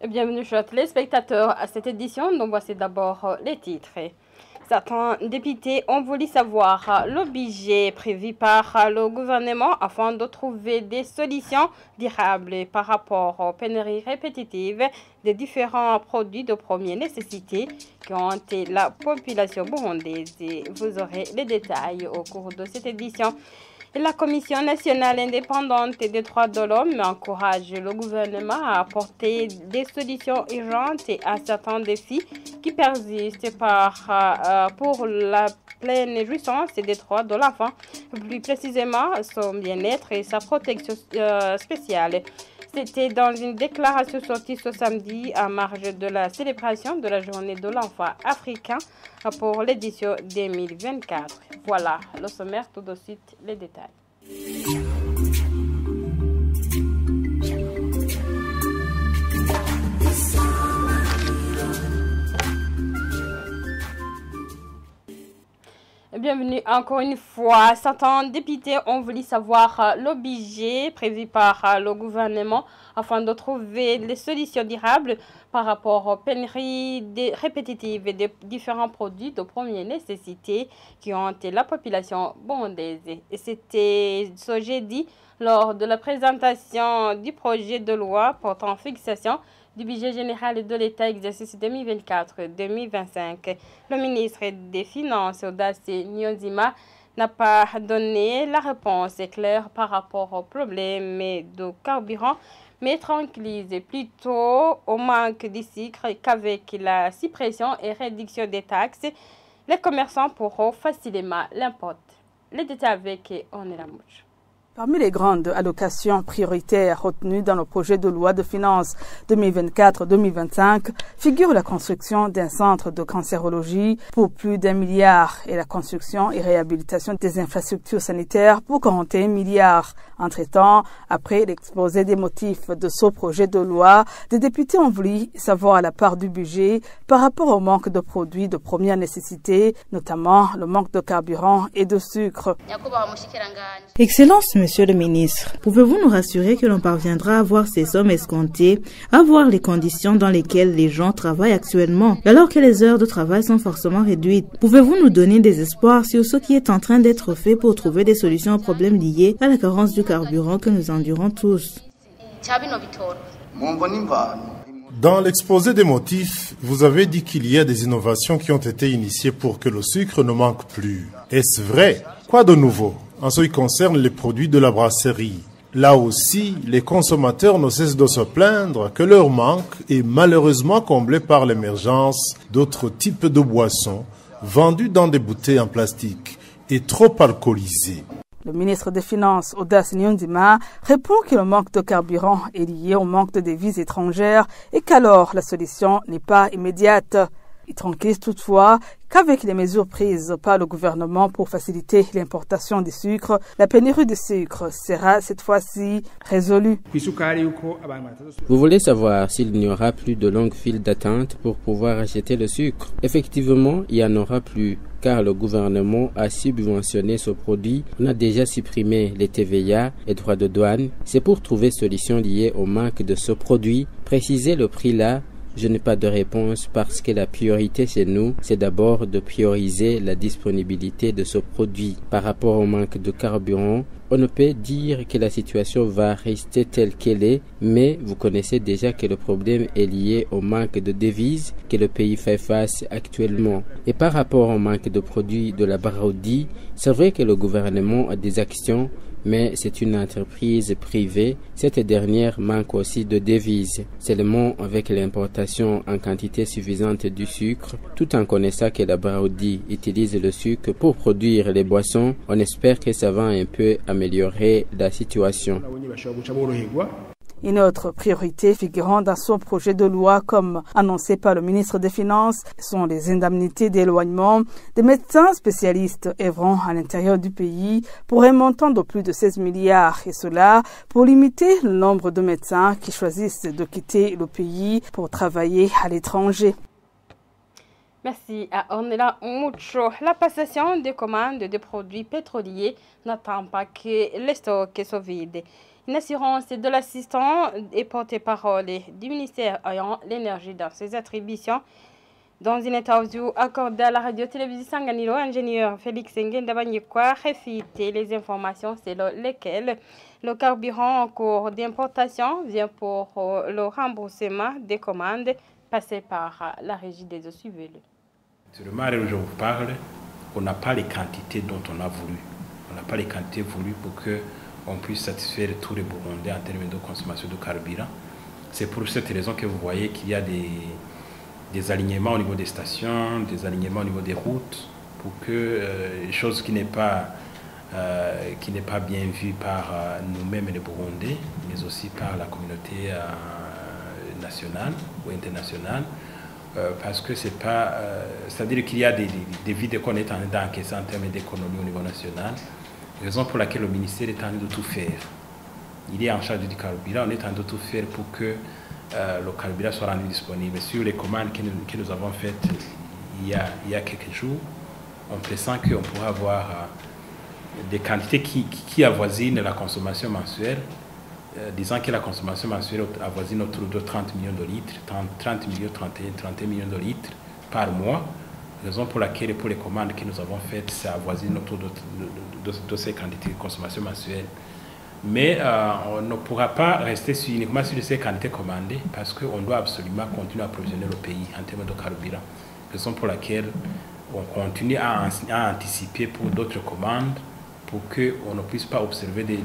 Bienvenue chers téléspectateurs à cette édition. Donc voici d'abord les titres. Certains députés ont voulu savoir le budget prévu par le gouvernement afin de trouver des solutions durables par rapport aux pénuries répétitives des différents produits de première nécessité qui ont hanté la population burundaise. Vous aurez les détails au cours de cette édition. La Commission nationale indépendante des droits de l'homme encourage le gouvernement à apporter des solutions urgentes à certains défis qui persistent pour la pleine jouissance des droits de l'enfant, plus précisément son bien-être et sa protection spéciale. C'était dans une déclaration sortie ce samedi à marge de la célébration de la journée de l'enfant africain pour l'édition 2024. Voilà le sommaire, tout de suite les détails. Bienvenue encore une fois. Certains députés ont voulu savoir le budget prévu par le gouvernement afin de trouver les solutions durables par rapport aux pénuries répétitives des différents produits de première nécessité qui ont hanté la population burundaise. Et c'était ce jeudi lors de la présentation du projet de loi portant fixation du budget général de l'État exercice 2024-2025. Le ministre des Finances, Audace Nyonzima, n'a pas donné la réponse claire par rapport au problème de carburant, mais tranquillise plutôt au manque de sucre qu'avec la suppression et réduction des taxes, les commerçants pourront facilement l'importer. Les détails avec Onela Mouch. Parmi les grandes allocations prioritaires retenues dans le projet de loi de finances 2024-2025 figure la construction d'un centre de cancérologie pour plus d'1 milliard et la construction et réhabilitation des infrastructures sanitaires pour 41 milliards. Entre-temps, après l'exposé des motifs de ce projet de loi, des députés ont voulu savoir la part du budget par rapport au manque de produits de première nécessité, notamment le manque de carburant et de sucre. Excellence, Monsieur le ministre, pouvez-vous nous rassurer que l'on parviendra à voir ces sommes escomptées, à voir les conditions dans lesquelles les gens travaillent actuellement, alors que les heures de travail sont forcément réduites? Pouvez-vous nous donner des espoirs sur ce qui est en train d'être fait pour trouver des solutions aux problèmes liés à la carence du carburant que nous endurons tous? Dans l'exposé des motifs, vous avez dit qu'il y a des innovations qui ont été initiées pour que le sucre ne manque plus. Est-ce vrai? Quoi de nouveau en ce qui concerne les produits de la brasserie? Là aussi, les consommateurs ne cessent de se plaindre que leur manque est malheureusement comblé par l'émergence d'autres types de boissons vendues dans des bouteilles en plastique et trop alcoolisées. Le ministre des Finances, Audace Nyonzima, répond que le manque de carburant est lié au manque de devises étrangères et qu'alors la solution n'est pas immédiate. Il tranquillise toutefois qu'avec les mesures prises par le gouvernement pour faciliter l'importation du sucre, la pénurie de sucre sera cette fois-ci résolue. Vous voulez savoir s'il n'y aura plus de longues files d'attente pour pouvoir acheter le sucre? Effectivement, il n'y en aura plus, car le gouvernement a subventionné ce produit. On a déjà supprimé les TVA et droits de douane. C'est pour trouver solution liée au manque de ce produit. Préciser le prix là, je n'ai pas de réponse parce que la priorité chez nous, c'est d'abord de prioriser la disponibilité de ce produit. Par rapport au manque de carburant, on ne peut dire que la situation va rester telle qu'elle est, mais vous connaissez déjà que le problème est lié au manque de devises que le pays fait face actuellement. Et par rapport au manque de produits de la Baraudi, c'est vrai que le gouvernement a des actions, mais c'est une entreprise privée. Cette dernière manque aussi de devises. Seulement avec l'importation en quantité suffisante du sucre, tout en connaissant que la Baraudi utilise le sucre pour produire les boissons, on espère que ça va un peu améliorer la situation. Une autre priorité figurant dans son projet de loi, comme annoncé par le ministre des Finances, sont les indemnités d'éloignement des médecins spécialistes œuvrant à l'intérieur du pays pour un montant de plus de 16 milliards, et cela pour limiter le nombre de médecins qui choisissent de quitter le pays pour travailler à l'étranger. Merci à Ornella Mucho. La passation des commandes de produits pétroliers n'attend pas que les stocks soient vides. Une assurance de l'assistant est porte-parole du ministère ayant l'énergie dans ses attributions. Dans une interview accordée à la radio-télévision Sanganilo, ingénieur Félix Ngendabanyekwa réfuté les informations selon lesquelles le carburant en cours d'importation vient pour le remboursement des commandes passées par la régie des eaux suivies. Sur le marché où je vous parle, on n'a pas les quantités dont on a voulu. On n'a pas les quantités voulues pour qu'on puisse satisfaire tous les Burundais en termes de consommation de carburant. C'est pour cette raison que vous voyez qu'il y a des alignements au niveau des stations, des alignements au niveau des routes, pour que chose qui n'est pas bien vue par nous-mêmes les Burundais, mais aussi par la communauté nationale ou internationale, parce que c'est pas, c'est-à-dire qu'il y a des vides qu'on est en train d'encaisser en termes d'économie au niveau national, raison pour laquelle le ministère est en train de tout faire. Il est en charge du carburant, on est en train de tout faire pour que le carburant soit rendu disponible. Sur les commandes que nous avons faites il y a quelques jours, on pressent qu'on pourra avoir des quantités qui avoisinent la consommation mensuelle, disant que la consommation mensuelle avoisine autour de 30 millions de litres, 30 millions, 31 millions de litres par mois, raison pour laquelle pour les commandes que nous avons faites, ça avoisine autour de ces quantités de consommation mensuelle. Mais on ne pourra pas rester uniquement sur ces quantités commandées parce qu'on doit absolument continuer à approvisionner le pays en termes de carburant. Raison pour laquelle on continue à anticiper pour d'autres commandes pour qu'on ne puisse pas observer des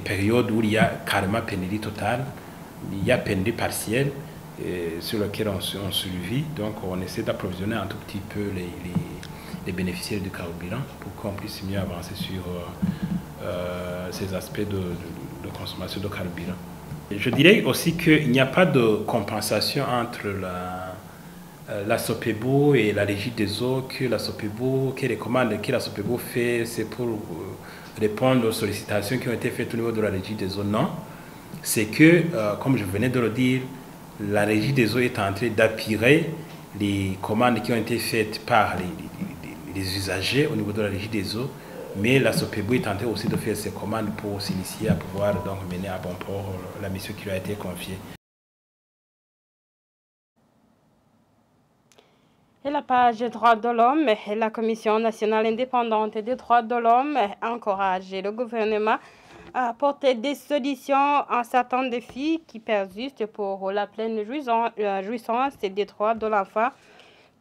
périodes où il y a carrément pénurie totale, il y a pénurie partielle sur laquelle on survit. Donc on essaie d'approvisionner un tout petit peu les bénéficiaires du carburant pour qu'on puisse mieux avancer sur ces aspects de consommation de carburant. Je dirais aussi qu'il n'y a pas de compensation entre la SOPEBO et la régie des eaux, que les commandes que la SOPEBO fait, c'est pour répondre aux sollicitations qui ont été faites au niveau de la régie des eaux. Non, c'est que, comme je venais de le dire, la régie des eaux est en train d'appuyer les commandes qui ont été faites par les usagers au niveau de la régie des eaux, mais la SOPEBO est en train aussi de faire ses commandes pour s'initier à pouvoir donc mener à bon port la mission qui lui a été confiée. Et la page droits de l'homme et la Commission nationale indépendante des droits de l'homme encourage le gouvernement à apporter des solutions à certains défis qui persistent pour la pleine jouissance des droits de l'enfant,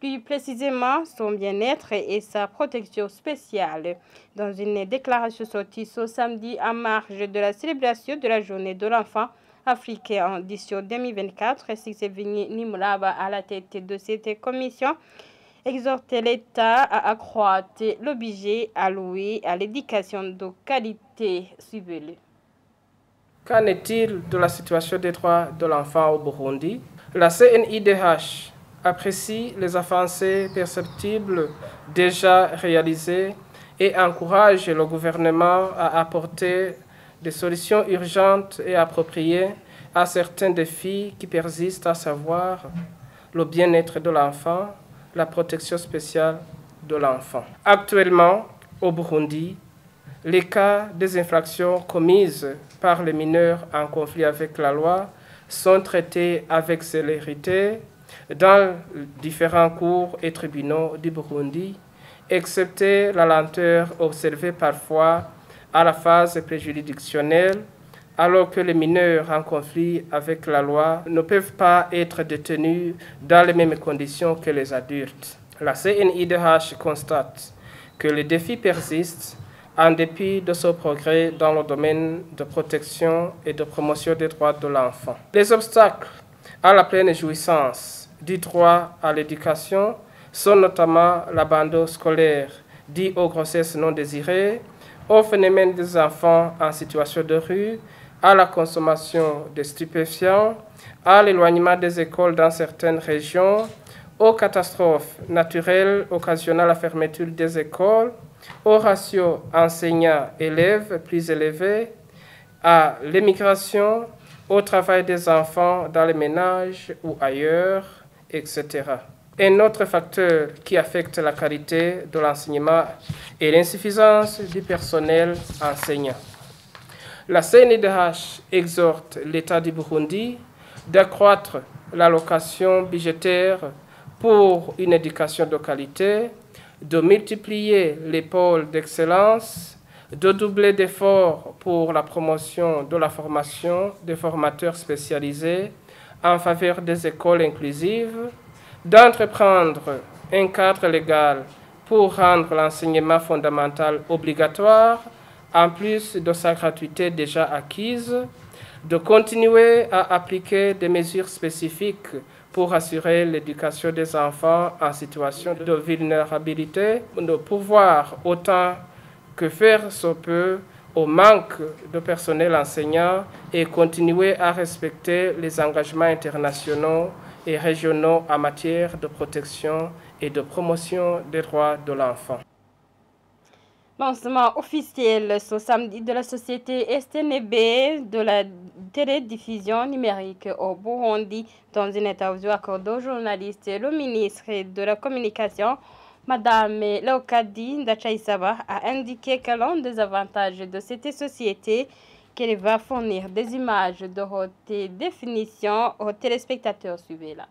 plus précisément son bien-être et sa protection spéciale. Dans une déclaration sortie ce samedi en marge de la célébration de la journée de l'enfant africain en édition 2024, Sixevini Nimulaba à la tête de cette commission exhortait l'État à accroître le budget alloué à l'éducation de qualité. Suivez-le. Qu'en est-il de la situation des droits de l'enfant au Burundi? La CNIDH apprécie les avancées perceptibles déjà réalisées et encourage le gouvernement à apporter des solutions urgentes et appropriées à certains défis qui persistent, à savoir le bien-être de l'enfant, la protection spéciale de l'enfant. Actuellement, au Burundi, les cas des infractions commises par les mineurs en conflit avec la loi sont traités avec célérité dans différents cours et tribunaux du Burundi, excepté la lenteur observée parfois à la phase préjuridictionnelle, alors que les mineurs en conflit avec la loi ne peuvent pas être détenus dans les mêmes conditions que les adultes. La CNIDH constate que les défis persistent en dépit de ce progrès dans le domaine de protection et de promotion des droits de l'enfant. Les obstacles à la pleine jouissance du droit à l'éducation sont notamment l'abandon scolaire dû aux grossesses non désirées, au phénomène des enfants en situation de rue, à la consommation de stupéfiants, à l'éloignement des écoles dans certaines régions, aux catastrophes naturelles occasionnant la fermeture des écoles, au ratio enseignants-élèves plus élevé, à l'émigration, au travail des enfants dans les ménages ou ailleurs, etc. Un autre facteur qui affecte la qualité de l'enseignement est l'insuffisance du personnel enseignant. La CNIDH exhorte l'État du Burundi d'accroître l'allocation budgétaire pour une éducation de qualité, de multiplier les pôles d'excellence, de doubler d'efforts pour la promotion de la formation des formateurs spécialisés en faveur des écoles inclusives, d'entreprendre un cadre légal pour rendre l'enseignement fondamental obligatoire, en plus de sa gratuité déjà acquise, de continuer à appliquer des mesures spécifiques pour assurer l'éducation des enfants en situation de vulnérabilité, de pourvoir autant que faire se peut au manque de personnel enseignant et continuer à respecter les engagements internationaux et régionaux en matière de protection et de promotion des droits de l'enfant. Lancement officiel ce samedi de la société STNB de la télédiffusion numérique au Burundi. Dans une interview accordée aux journalistes, le ministre de la Communication, Madame Leokadi Ndachaïsaba, a indiqué que l'un des avantages de cette société qu'elle va fournir des images de haute définition aux téléspectateurs. Suivez-la.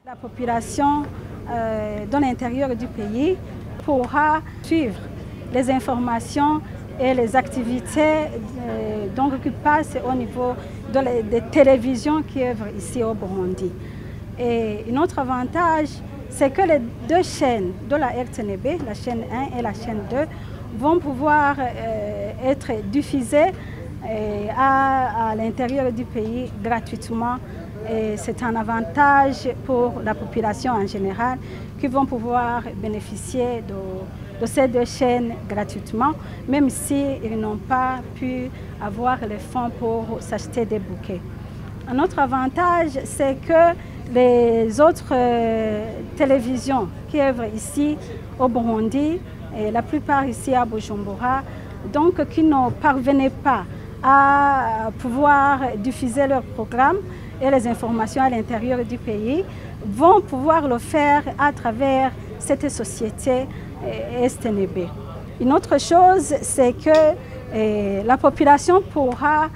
La population dans l'intérieur du pays pourra suivre les informations et les activités qui passent au niveau des télévisions qui œuvrent ici au Burundi. Et un autre avantage, c'est que les deux chaînes de la RTNB, la chaîne 1 et la chaîne 2, vont pouvoir être diffusées à l'intérieur du pays gratuitement. Et c'est un avantage pour la population en général qui vont pouvoir bénéficier de ces deux chaînes gratuitement, même s'ils n'ont pas pu avoir les fonds pour s'acheter des bouquets. Un autre avantage, c'est que les autres télévisions qui œuvrent ici au Burundi, et la plupart ici à Bujumbura, donc qui ne parvenaient pas à pouvoir diffuser leurs programmes et les informations à l'intérieur du pays, vont pouvoir le faire à travers cette société STNB. Une autre chose, c'est que la population pourra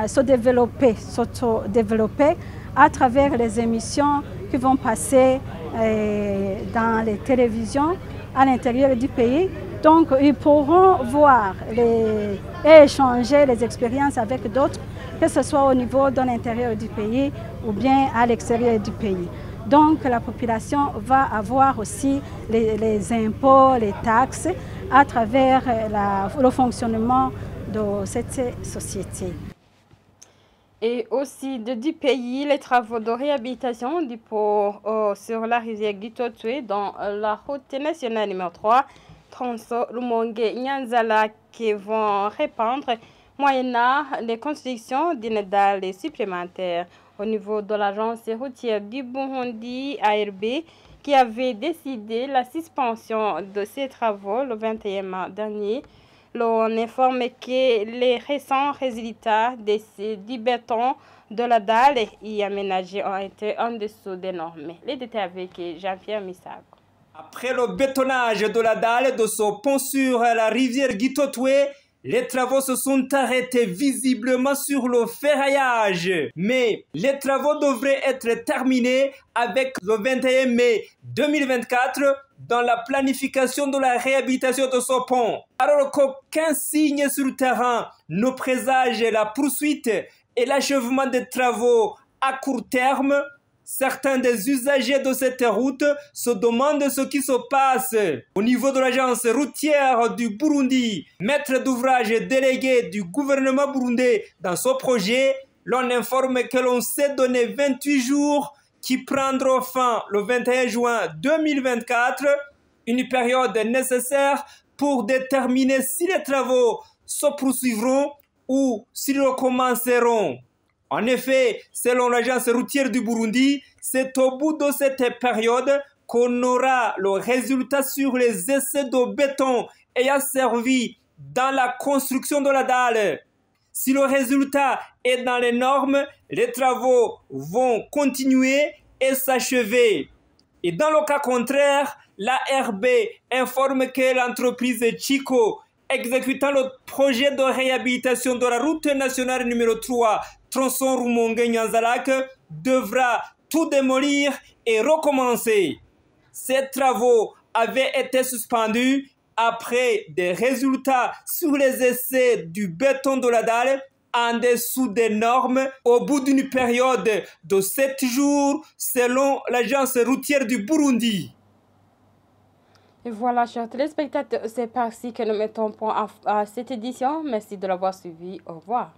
se développer, s'auto-développer à travers les émissions qui vont passer dans les télévisions à l'intérieur du pays. Donc, ils pourront voir et échanger les expériences avec d'autres, que ce soit au niveau de l'intérieur du pays ou bien à l'extérieur du pays. Donc, la population va avoir aussi les impôts, les taxes à travers le fonctionnement de cette société. Et aussi de 10 pays, les travaux de réhabilitation du pont sur la rivière Gitotwe dans la route nationale numéro 3, Tronso-Lumongue-Nyanzala, qui vont répandre moyennant les constructions d'une dalle supplémentaire au niveau de l'agence routière du Burundi, ARB, qui avait décidé la suspension de ces travaux le 21 mars dernier. L'on informe que les récents résultats du béton de la dalle y aménagée ont été en dessous des normes. Les détails avec Jean-Pierre Misago. Après le bétonnage de la dalle de ce pont sur la rivière Gitotwe, les travaux se sont arrêtés visiblement sur le ferraillage. Mais les travaux devraient être terminés avec le 21 mai 2024 dans la planification de la réhabilitation de ce pont. Alors qu'aucun signe sur le terrain ne présage la poursuite et l'achèvement des travaux à court terme, certains des usagers de cette route se demandent ce qui se passe. Au niveau de l'agence routière du Burundi, maître d'ouvrage délégué du gouvernement burundais dans ce projet, l'on informe que l'on s'est donné 28 jours qui prendront fin le 21 juin 2024, une période nécessaire pour déterminer si les travaux se poursuivront ou s'ils recommenceront. En effet, selon l'agence routière du Burundi, c'est au bout de cette période qu'on aura le résultat sur les essais de béton ayant servi dans la construction de la dalle. Si le résultat est dans les normes, les travaux vont continuer et s'achever. Et dans le cas contraire, l'ARB informe que l'entreprise Chico exécutant le projet de réhabilitation de la route nationale numéro 3, tronçon Rumongue-Nyanzalak, devra tout démolir et recommencer. Ces travaux avaient été suspendus après des résultats sur les essais du béton de la dalle en dessous des normes au bout d'une période de 7 jours selon l'agence routière du Burundi. Et voilà, chers téléspectateurs, c'est par-ci que nous mettons point à cette édition. Merci de l'avoir suivi. Au revoir.